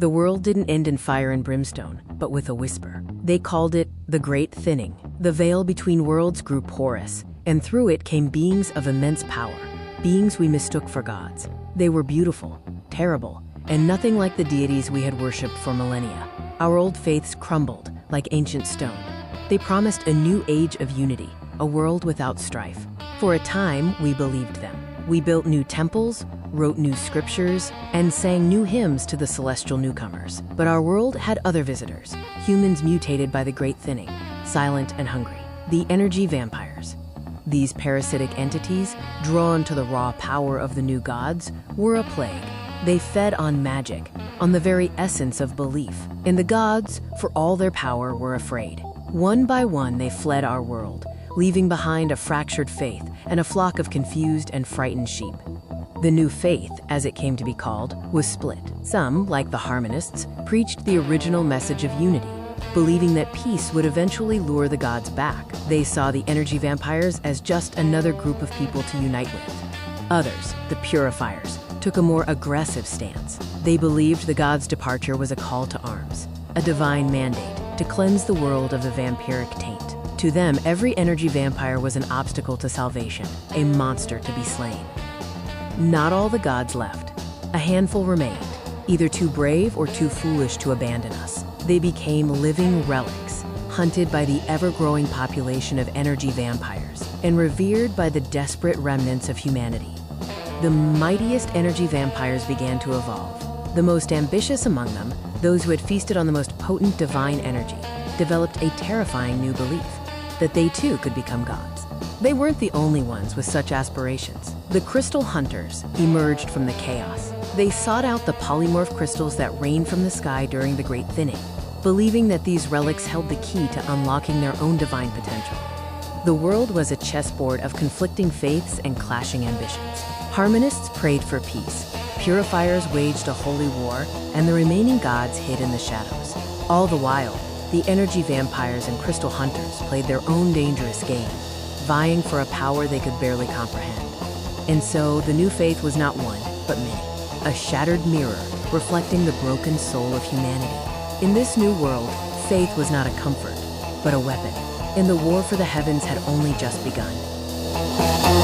The world didn't end in fire and brimstone, but with a whisper. They called it the Great Thinning. The veil between worlds grew porous, and through it came beings of immense power, beings we mistook for gods. They were beautiful, terrible, and nothing like the deities we had worshipped for millennia. Our old faiths crumbled like ancient stone. They promised a new age of unity, a world without strife. For a time, we believed them. We built new temples, wrote new scriptures, and sang new hymns to the celestial newcomers. But our world had other visitors, humans mutated by the Great Thinning, silent and hungry. The energy vampires. These parasitic entities, drawn to the raw power of the new gods, were a plague. They fed on magic, on the very essence of belief. And the gods, for all their power, were afraid. One by one, they fled our world, leaving behind a fractured faith and a flock of confused and frightened sheep. The new faith, as it came to be called, was split. Some, like the harmonists, preached the original message of unity, believing that peace would eventually lure the gods back. They saw the energy vampires as just another group of people to unite with. Others, the purifiers, took a more aggressive stance. They believed the gods' departure was a call to arms, a divine mandate to cleanse the world of the vampiric taint. To them, every energy vampire was an obstacle to salvation, a monster to be slain. Not all the gods left. A handful remained, either too brave or too foolish to abandon us. They became living relics, hunted by the ever-growing population of energy vampires, and revered by the desperate remnants of humanity. The mightiest energy vampires began to evolve. The most ambitious among them, those who had feasted on the most potent divine energy, developed a terrifying new belief that they too could become gods. They weren't the only ones with such aspirations. The crystal hunters emerged from the chaos. They sought out the polymorph crystals that rained from the sky during the Great Thinning, believing that these relics held the key to unlocking their own divine potential. The world was a chessboard of conflicting faiths and clashing ambitions. Harmonists prayed for peace, purifiers waged a holy war, and the remaining gods hid in the shadows. All the while, the energy vampires and crystal hunters played their own dangerous game, vying for a power they could barely comprehend. And so, the new faith was not one, but many. A shattered mirror reflecting the broken soul of humanity. In this new world, faith was not a comfort, but a weapon. And the war for the heavens had only just begun.